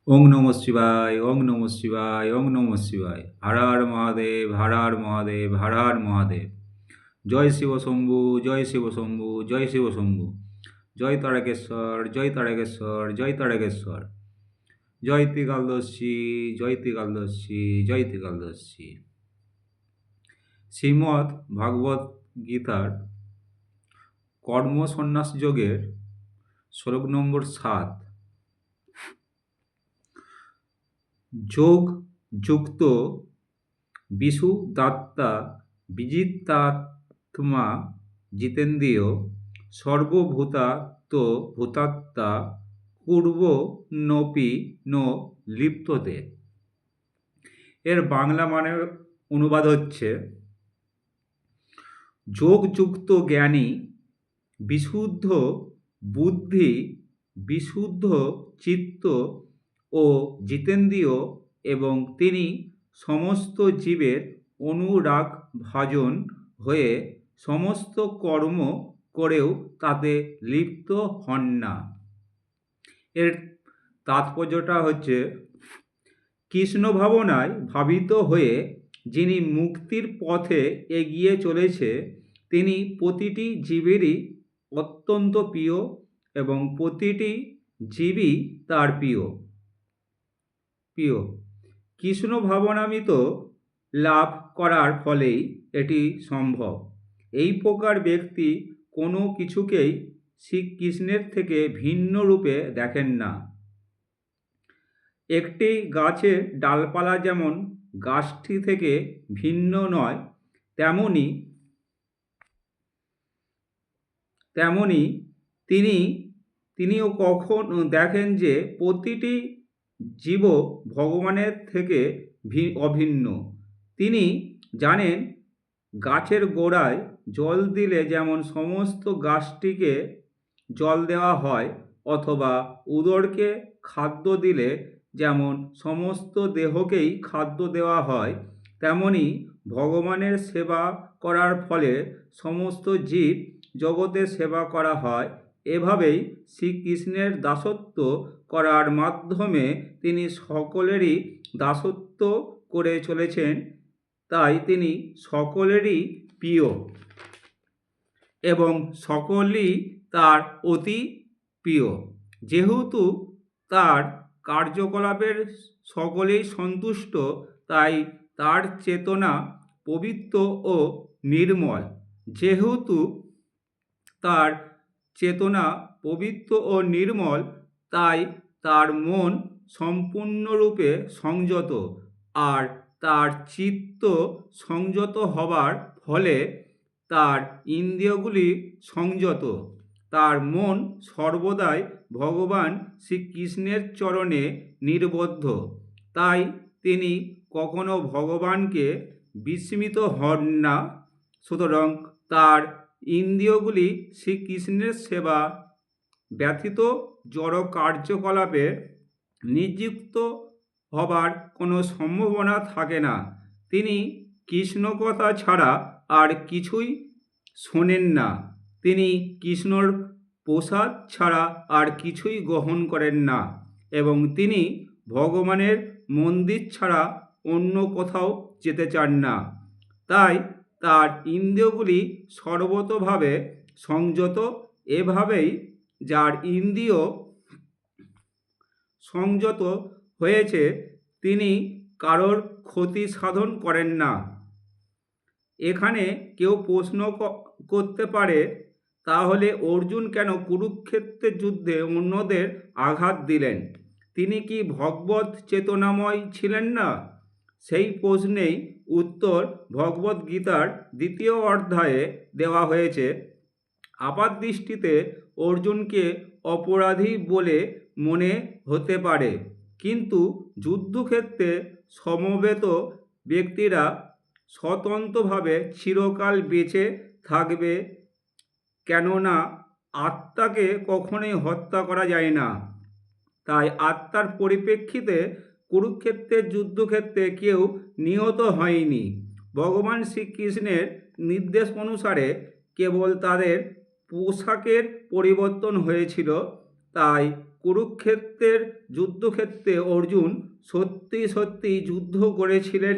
ওং নমঃ শিবায়, ওং নমঃ শিবায়, ওং নমঃ শিবায়। হর হর মহাদেব, হর হর মহাদেব, হর হর মহাদেব। জয় শিব শম্ভু, জয় শিব শম্ভু, জয় শিব শম্ভু। জয় তারকেশ্বর, জয় তারকেশ্বর, জয় তারকেশ্বর। জয় ত্রিকালদর্শী, জয় ত্রিকালদর্শী, জয় ত্রিকালদর্শী। শ্রীমদ্ ভাগবত গীতার কর্ম সন্ন্যাস যোগের শ্লোক নম্বর 7। যোগ যুক্ত বিশুদাত্মা বিজিতাত্মা জিতেন্দ্রিয় সর্বভূতাত্ম ভূতাত্মা পূর্বনপি ন লিপ্ততে। এর বাংলা মানে অনুবাদ হচ্ছে, যোগযুক্ত জ্ঞানী, বিশুদ্ধ বুদ্ধি, বিশুদ্ধ চিত্ত ও জিতেন্দ্রিয়, এবং তিনি সমস্ত জীবের অনুরাগ ভাজন হয়ে সমস্ত কর্ম করেও তাতে লিপ্ত হন না। এর তাৎপর্যটা হচ্ছে, কৃষ্ণ ভাবনায় ভাবিত হয়ে যিনি মুক্তির পথে এগিয়ে চলেছে, তিনি প্রতিটি জীবেরই অত্যন্ত প্রিয় এবং প্রতিটি জীবই তার প্রিয়। কৃষ্ণ ভাবনামৃত লাভ করার ফলেই এটি সম্ভব। এই প্রকার ব্যক্তি কোনো কিছুকেই শ্রীকৃষ্ণের থেকে ভিন্ন রূপে দেখেন না। একটি গাছের ডালপালা যেমন গাছটি থেকে ভিন্ন নয়, তেমনি তিনিও কখনো দেখেন যে প্রতিটি জীব ভগবানের থেকে অভিন্ন। তিনি জানেন, গাছের গোড়ায় জল দিলে যেমন সমস্ত গাছটিকে জল দেওয়া হয়, অথবা উদরকে খাদ্য দিলে যেমন সমস্ত দেহকেই খাদ্য দেওয়া হয়, তেমনি ভগবানের সেবা করার ফলে সমস্ত জীব জগতের সেবা করা হয়। এভাবেই শ্রীকৃষ্ণের দাসত্ব করার মাধ্যমে তিনি সকলেরই দাসত্ব করে চলেছেন। তাই তিনি সকলেরই প্রিয় এবং সকলেই তার অতি প্রিয়। যেহেতু তার কার্যকলাপের সকলেই সন্তুষ্ট, তাই তার চেতনা পবিত্র ও নির্মল। যেহেতু তার চেতনা পবিত্র ও নির্মল, তাই তার মন সম্পূর্ণরূপে সংযত, আর তার চিত্ত সংযত হবার ফলে তার ইন্দ্রিয়গুলি সংযত। তার মন সর্বদাই ভগবান শ্রীকৃষ্ণের চরণে নিবদ্ধ। তাই তিনি কখনো ভগবানকে বিস্মৃত হন না। সুতরাং তার ইন্দ্রিয়গুলি শ্রীকৃষ্ণের সেবা ব্যতীত জড় কার্যকলাপে নিযুক্ত হবার কোনো সম্ভাবনা থাকে না। তিনি কৃষ্ণ কথা ছাড়া আর কিছুই শোনেন না। তিনি কৃষ্ণর প্রসাদ ছাড়া আর কিছুই গ্রহণ করেন না, এবং তিনি ভগবানের মন্দির ছাড়া অন্য কোথাও যেতে চান না। তাই তার ইন্দ্রিয়গুলি সর্বতোভাবে সংযত। এভাবেই যার ইন্দ্রিয় সংযত হয়েছে, তিনি কারোর ক্ষতি সাধন করেন না। এখানে কেউ প্রশ্ন করতে পারে, তাহলে অর্জুন কেন কুরুক্ষেত্রের যুদ্ধে অন্যদের আঘাত দিলেন? তিনি কি ভগবত চেতনাময় ছিলেন না? সেই প্রশ্নেই উত্তর ভগবত গীতার 2য় অধ্যায়ে দেওয়া হয়েছে। আপাতদৃষ্টিতে অর্জুনকে অপরাধী বলে মনে হতে পারে, কিন্তু যুদ্ধক্ষেত্রে সমবেত ব্যক্তিরা স্বতন্ত্রভাবে চিরকাল বেঁচে থাকবে, কেননা আত্মাকে কখনোই হত্যা করা যায় না। তাই আত্মার পরিপ্রেক্ষিতে কুরুক্ষেত্রের যুদ্ধক্ষেত্রে কেউ নিহত হয়নি। ভগবান শ্রীকৃষ্ণের নির্দেশ অনুসারে কেবল তাদের পোশাকের পরিবর্তন হয়েছিল। তাই কুরুক্ষেত্রের যুদ্ধক্ষেত্রে অর্জুন সত্যি সত্যি যুদ্ধ করেছিলেন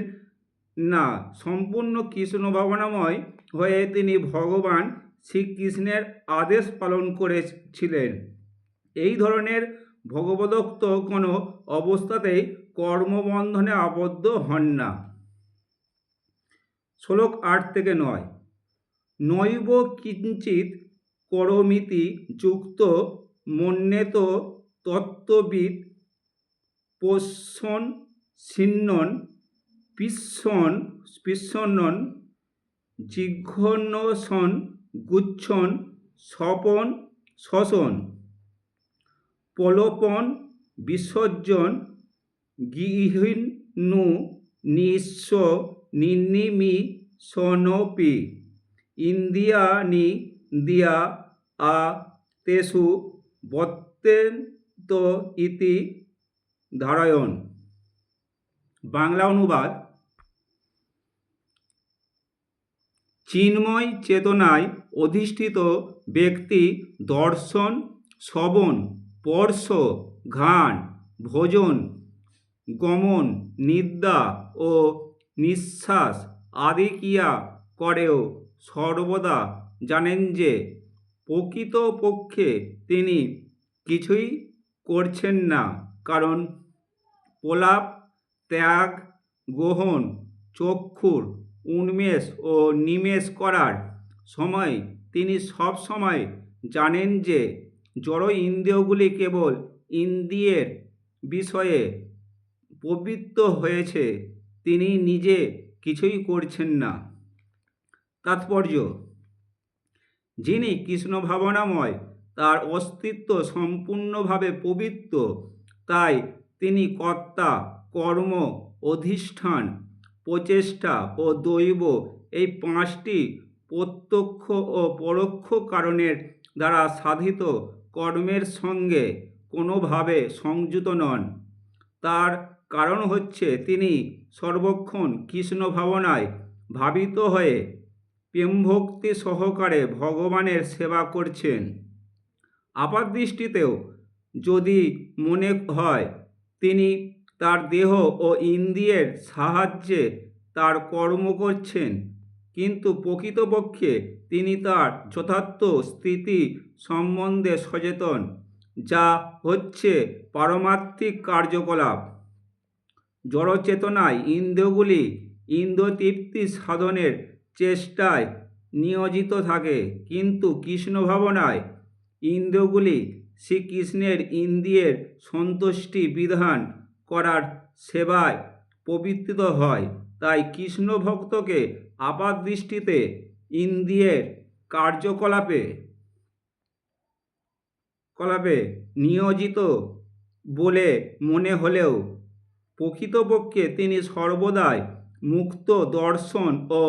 না, সম্পূর্ণ কৃষ্ণ ভাবনাময় হয়ে তিনি ভগবান শ্রীকৃষ্ণের আদেশ পালন করেছিলেন। এই ধরনের ভগবদোক্ত কোনো অবস্থাতেই কর্মবন্ধনে আবদ্ধ হন না। শ্লোক 8-9। নৈব কিঞ্চিৎ করমিতি যুক্ত মন্যেত তত্ত্ববিদ পোষ্যন ছিন্নন পিষ্যন্নন জিঘ্নসন গুচ্ছন স্বপন শ্বসন প্রলোপন বিসর্জন গৃহীণু নিঃস্ব নির্নিমিষণপি ইন্দ্রিয়াণি দিয়া আ তেষু বর্তেন্ত ইতি ধারয়ন। বাংলা অনুবাদ: চিন্ময় চেতনায় অধিষ্ঠিত ব্যক্তি দর্শন, শ্রবণ, স্পর্শ, ঘ্রাণ, ভোজন, গমন, নিদ্রা ও নিঃশ্বাস আদি ক্রিয়া করেও সর্বদা জানেন যে প্রকৃতপক্ষে তিনি কিছুই করছেন না, কারণ প্রলাপ, ত্যাগ, গ্রহণ, চক্ষুর উন্মেষ ও নিমেষ করার সময় তিনি সব সময় জানেন যে জড় ইন্দ্রিয়গুলি কেবল ইন্দ্রিয়ের বিষয়ে প্রবৃত্ত হয়েছে, তিনি নিজে কিছুই করছেন না। তাৎপর্য: যিনি কৃষ্ণ ভাবনাময়, তার অস্তিত্ব সম্পূর্ণভাবে পবিত্র, তাই তিনি কর্তা, কর্ম, অধিষ্ঠান, প্রচেষ্টা ও দৈব এই 5টি প্রত্যক্ষ ও পরোক্ষ কারণের দ্বারা সাধিত কর্মের সঙ্গে কোনোভাবে সংযুক্ত নন। তার কারণ হচ্ছে তিনি সর্বক্ষণ কৃষ্ণ ভাবনায় ভাবিত হয়ে প্রেমভক্তি সহকারে ভগবানের সেবা করছেন। আপাতদৃষ্টিতেও যদি মনে হয় তিনি তার দেহ ও ইন্দ্রিয়ের সাহায্যে তার কর্ম করছেন, কিন্তু প্রকৃতপক্ষে তিনি তার যথার্থ স্থিতি সম্বন্ধে সচেতন, যা হচ্ছে পারমার্থিক কার্যকলাপ। জড়চেতনায় ইন্দ্রিয়গুলি ইন্দ্রতৃপ্তি সাধনের চেষ্টায় নিয়োজিত থাকে, কিন্তু কৃষ্ণ ভাবনায় ইন্দ্রিয়গুলি শ্রীকৃষ্ণের ইন্দ্রিয়ের সন্তুষ্টি বিধান করার সেবায় প্রবৃত্ত হয়। তাই কৃষ্ণ ভক্তকে আপাতদৃষ্টিতে ইন্দ্রিয়ের কার্যকলাপে নিয়োজিত বলে মনে হলেও প্রকৃতপক্ষে তিনি সর্বদাই মুক্ত। দর্শন ও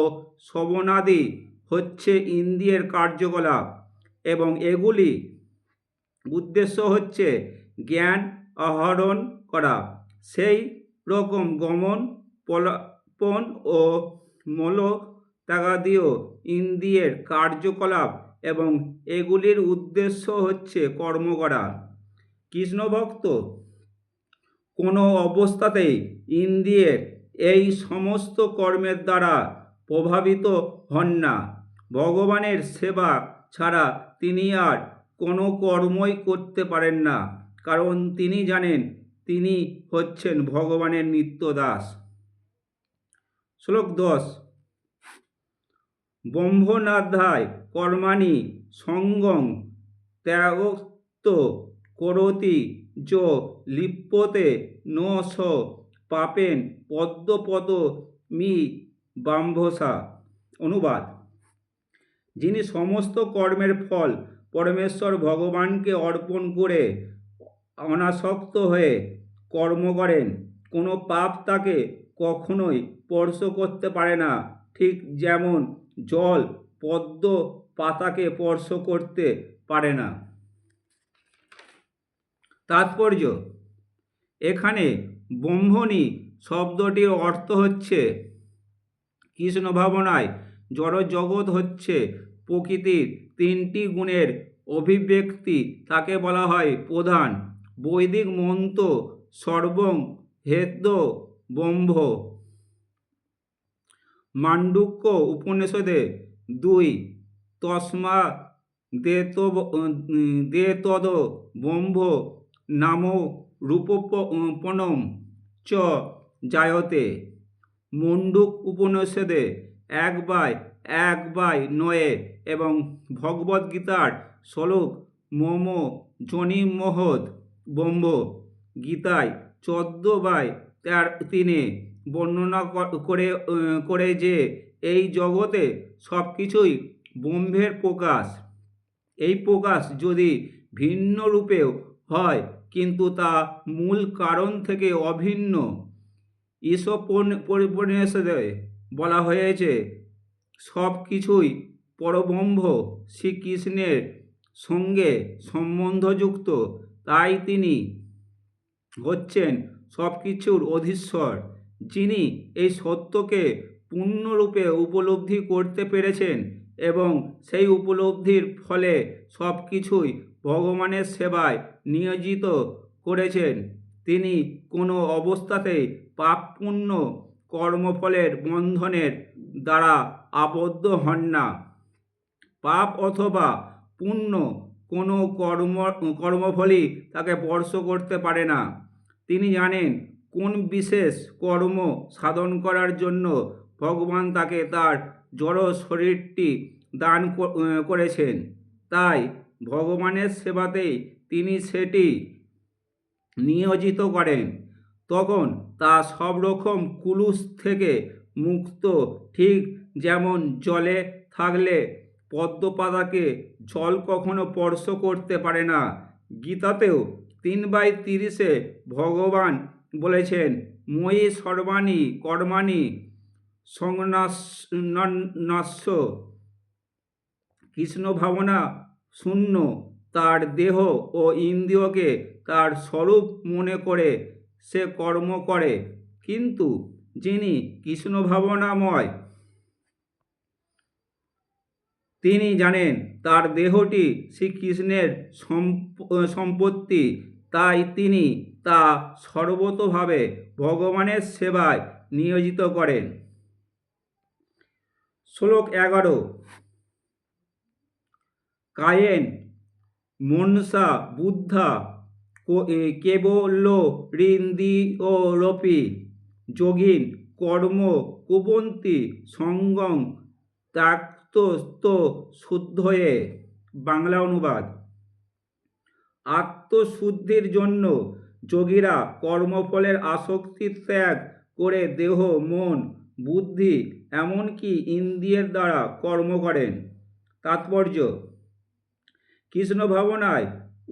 শ্রবণাদি হচ্ছে ইন্দ্রিয়ের কার্যকলাপ এবং এগুলি উদ্দেশ্য হচ্ছে জ্ঞান আহরণ করা। সেই রকম গমন, প্রলাপন ও মলত্যাগাদিও ইন্দ্রিয়ের কার্যকলাপ এবং এগুলির উদ্দেশ্য হচ্ছে কর্ম করা। কৃষ্ণভক্ত কোনো অবস্থাতেই ইন্দ্রিয়ের এই সমস্ত কর্মের দ্বারা প্রভাবিত হন না। ভগবানের সেবা ছাড়া তিনি আর কোনো কর্মই করতে পারেন না, কারণ তিনি জানেন তিনি হচ্ছেন ভগবানের নিত্য দাস। শ্লোক 10। ব্রহ্মণ্যাধ্যায় কর্মাণি সঙ্গং ত্যাগোক্ত করোতি যো লিপ্যতে ন স পাপেন পদ্মপদ মি বাম্ভসা। অনুবাদ: যিনি সমস্ত কর্মের ফল পরমেশ্বর ভগবানকে অর্পণ করে অনাসক্ত হয়ে কর্ম করেন, কোনো পাপ তাকে কখনোই স্পর্শ করতে পারে না, ঠিক যেমন জল পদ্ম পাতাকে স্পর্শ করতে পারে না। তাৎপর্য: এখানে ব্রহ্মণি শব্দটির অর্থ হচ্ছে কৃষ্ণ ভাবনায় জড়জগৎ হচ্ছে প্রকৃতির 3টি গুণের অভিব্যক্তি। তাকে বলা হয় প্রধান। বৈদিক মন্ত্র সর্বং হেদ্য ব্রহ্ম। মান্ডুক্য উপনিষদে 2 তস্মা দেতদ ব্রহ্ম নামো রূপপনম চ জায়তে। মুন্ডুক উপনিষদে 1/9 এবং ভগবদ্গীতার শ্লোক মম যোনিমহৎ ব্রহ্ম গীতায় 14/3 বর্ণনা করে যে এই জগতে সব কিছুই ব্রহ্মের প্রকাশ। এই প্রকাশ যদি ভিন্ন রূপেও হয় কিন্তু তা মূল কারণ থেকে অভিন্ন। ঈশোপনিষদে বলা হয়েছে সব কিছুই পরব্রহ্ম শ্রীকৃষ্ণের সঙ্গে সম্বন্ধযুক্ত, তাই তিনি হচ্ছেন সব কিছুর অধীশ্বর, যিনি এই সত্যকে পূর্ণরূপে উপলব্ধি করতে পেরেছেন এবং সেই উপলব্ধির ফলে সব কিছুই ভগবানের সেবায় নিয়োজিত করেছেন। তিনি কোনো অবস্থাতেই পাপ পুণ্য কর্মফলের বন্ধনের দ্বারা আবদ্ধ হন না। পাপ অথবা পুণ্য কোনো কর্মফলই তাকে স্পর্শ করতে পারে না। তিনি জানেন কোন বিশেষ কর্ম সাধন করার জন্য ভগবান তাকে তার জড় শরীরটি দান করেছেন, তাই ভগবানের সেবাতেই তিনি সেটি নিয়োজিত করেন। তখন তা সব রকম কুলুষ থেকে মুক্ত, ঠিক যেমন জলে থাকলে পদ্মপাতাকে জল কখনো স্পর্শ করতে পারে না। গীতাতেও 3/30 ভগবান বলেছেন ময়ি সর্বাণি কর্মাণি সংন্যাস্য। কৃষ্ণ ভাবনা শূন্য তার দেহ ও ইন্দ্রিয়কে তার স্বরূপ মনে করে সে কর্ম করে, কিন্তু যিনি কৃষ্ণ ভাবনাময় তিনি জানেন তার দেহটি শ্রীকৃষ্ণের সম্পত্তি, তাই তিনি তা সর্বতোভাবে ভগবানের সেবায় নিয়োজিত করেন। শ্লোক 11 কায়েন মনসা বুদ্ধা কেবলোরিন্দ্রিয়োরপি যোগিন কর্ম কুর্বন্তি সঙ্গং ত্যাক্ত শুদ্ধয়ে। বাংলা অনুবাদ: আত্মশুদ্ধির জন্য যোগীরা কর্মফলের আসক্তি ত্যাগ করে দেহ, মন, বুদ্ধি এমনকি ইন্দ্রিয়ের দ্বারা কর্ম করেন। তাৎপর্য: কৃষ্ণ ভাবনায়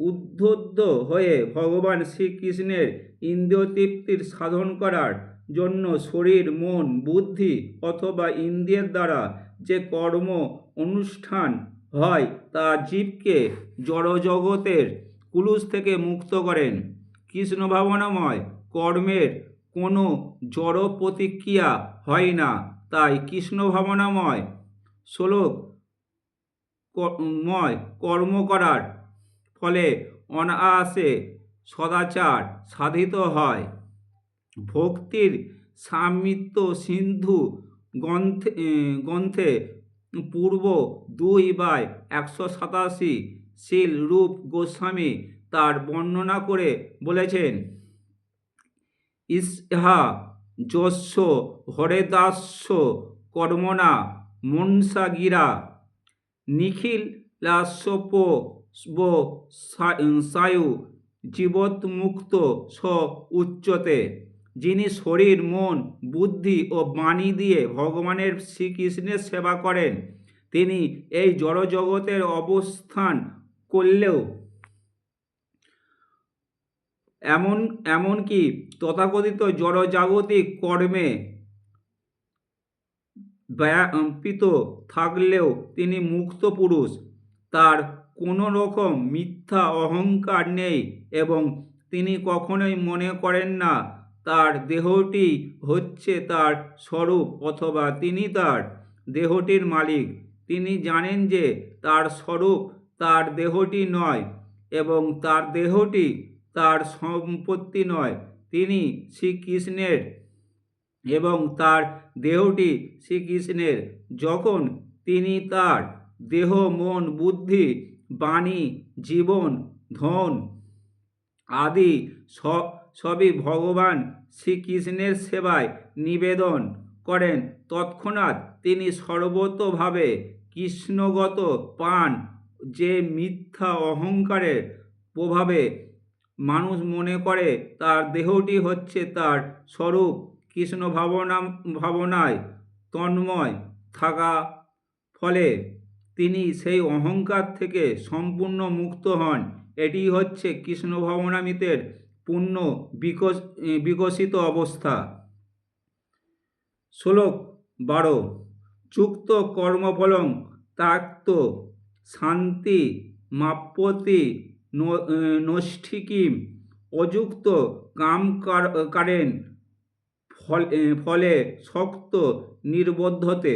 উদ্বুদ্ধ হয়ে ভগবান শ্রীকৃষ্ণের ইন্দ্রিয় তৃপ্তির সাধন করার জন্য শরীর, মন, বুদ্ধি অথবা ইন্দ্রিয়ের দ্বারা যে কর্ম অনুষ্ঠান হয় তা জীবকে জড়জগতের কুলুষ থেকে মুক্ত করেন। কৃষ্ণ ভাবনাময় কর্মের কোনো জড় প্রতিক্রিয়া হয় না, তাই কৃষ্ণ ভাবনাময় কর্ম করার ফলে অনায়াসে সদাচার সাধিত হয়। ভক্তির সামৃদ্ধ সিন্ধু গ্রন্থে পূর্ব 2/187 শ্রীল রূপ গোস্বামী তার বর্ণনা করে বলেছেন ইহা যস্য হরেদাস্য কর্মণা মনসা গিরা নিখিলাস্য জীবৎমুক্ত স উচ্যতে। যিনি শরীর, মন, বুদ্ধি ও বাণী দিয়ে ভগবানের শ্রীকৃষ্ণের সেবা করেন, তিনি এই জড়জগতের অবস্থান করলেও এমনকি তথাকথিত জড়জাগতিক কর্মে ব্যাপৃত থাকলেও তিনি মুক্ত পুরুষ। তার কোনো রকম মিথ্যা অহংকার নেই এবং তিনি কখনোই মনে করেন না তার দেহটি হচ্ছে তার স্বরূপ অথবা তিনি তার দেহটির মালিক। তিনি জানেন যে তার স্বরূপ তার দেহটি নয় এবং তার দেহটি তার সম্পত্তি নয়, তিনি শ্রীকৃষ্ণের এবং তার দেহটি শ্রীকৃষ্ণের। যখন তিনি তার দেহ, মন, বুদ্ধি, বাণী, জীবন, ধন আদি সবই ভগবান শ্রীকৃষ্ণের সেবায় নিবেদন করেন, তৎক্ষণাৎ তিনি সর্বতোভাবে কৃষ্ণগত পান। যে মিথ্যা অহংকারের প্রভাবে মানুষ মনে করে তার দেহটি হচ্ছে তার স্বরূপ, কৃষ্ণ ভাবনায় তন্ময় থাকা ফলে তিনি সেই অহংকার থেকে সম্পূর্ণ মুক্ত হন। এটি হচ্ছে কৃষ্ণ ভাবনামৃতের পূর্ণ বিকশিত অবস্থা। শ্লোক 12। চুক্ত কর্মফলং ত্যাক্ত শান্তি মাপ্যতি নৈষ্ঠিকীম অযুক্ত কাম কারেন ফলে শক্ত নির্বদ্ধতে।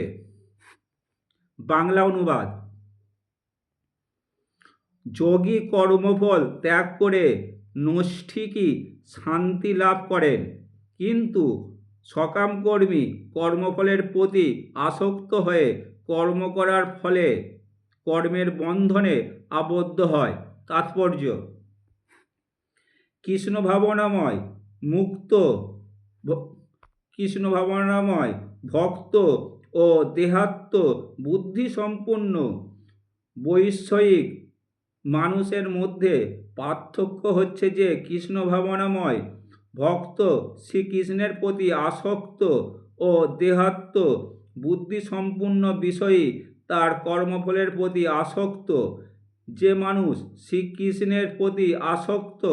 বাংলা অনুবাদ: যোগী কর্মফল ত্যাগ করে নৈষ্ঠিকী শান্তি লাভ করেন, কিন্তু সকামকর্মী কর্মফলের প্রতি আসক্ত হয়ে কর্ম করার ফলে কর্মের বন্ধনে আবদ্ধ হয়। তাৎপর্য: কৃষ্ণ ভাবনাময় ভক্ত ও দেহাত্ম বুদ্ধিসম্পন্ন বৈষয়িক মানুষের মধ্যে পার্থক্য হচ্ছে যে কৃষ্ণ ভাবনাময় ভক্ত শ্রীকৃষ্ণের প্রতি আসক্ত ও দেহাত্ম বুদ্ধিসম্পন্ন বিষয়ী তার কর্মফলের প্রতি আসক্ত। যে মানুষ শ্রীকৃষ্ণের প্রতি আসক্ত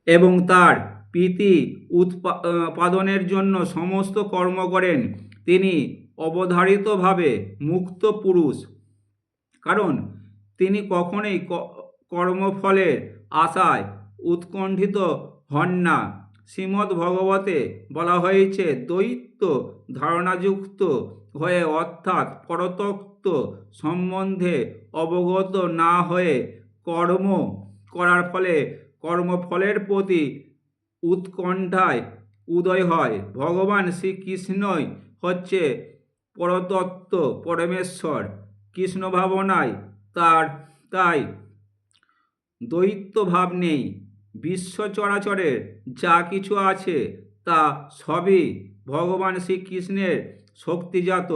এবং তার প্রীতি উৎপাদনের জন্য সমস্ত কর্ম করেন, তিনি অবধারিতভাবে মুক্ত পুরুষ, কারণ তিনি কখনোই কর্মফলের আশায় উৎকণ্ঠিত হন না। শ্রীমদ্ ভগবতে বলা হয়েছে, দ্বৈত ধারণাযুক্ত হয়ে অর্থাৎ পরতত্ত্ব সম্বন্ধে অবগত না হয়ে কর্ম করার ফলে কর্মফলের প্রতি উৎকণ্ঠায় উদয় হয়। ভগবান শ্রীকৃষ্ণই হচ্ছে পরতত্ত্ব, পরমেশ্বর। কৃষ্ণ ভাবনায় তাই দ্বৈত ভাব নেই। বিশ্ব চরাচরের যা কিছু আছে তা সবই ভগবান শ্রীকৃষ্ণের শক্তিজাত।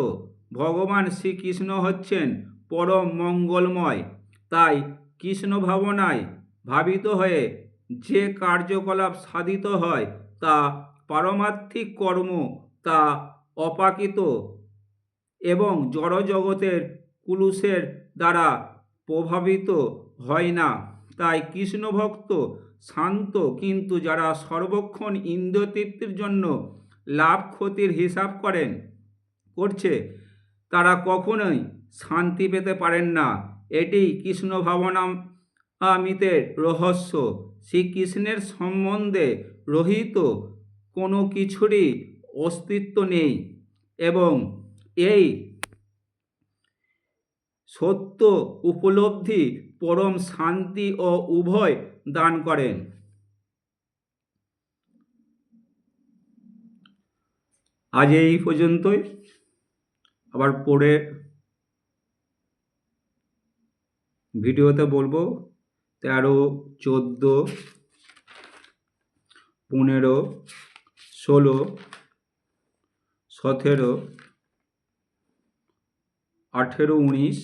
ভগবান শ্রীকৃষ্ণ হচ্ছেন পরম মঙ্গলময়। তাই কৃষ্ণ ভাবনায় ভাবিত হয়ে যে কার্যকলাপ সাধিত হয় তা পারমার্থিক কর্ম, তা অপ্রাকৃত এবং জড়জগতের কুলুষের দ্বারা প্রভাবিত হয় না। তাই কৃষ্ণ ভক্ত শান্ত, কিন্তু যারা সর্বক্ষণ ইন্দ্রিয়তৃপ্তির জন্য লাভ ক্ষতির হিসাব করছে তারা কখনোই শান্তি পেতে পারেন না। এটি কৃষ্ণ ভাবনামৃতের রহস্য। শ্রীকৃষ্ণের সম্বন্ধে রহিত কোনো কিছুরই অস্তিত্ব নেই এবং এই সত্য উপলব্ধি পরম শান্তি ও উভয় দান করেন। আজ এই পর্যন্তই। আবার পরের ভিডিওতে বলবো 13, 14, 15, 16, 17, 18, 19,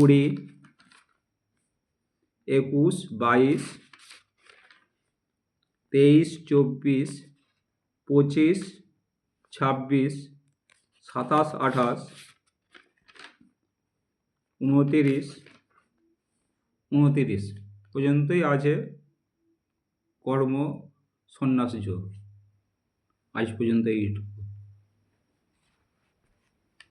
20, 21, 22, 23, 24, 25, 26, 27, 28, 29 পর্যন্তই আছে কর্ম সন্ন্যাস যোগ। আজ পর্যন্ত এইটুকু।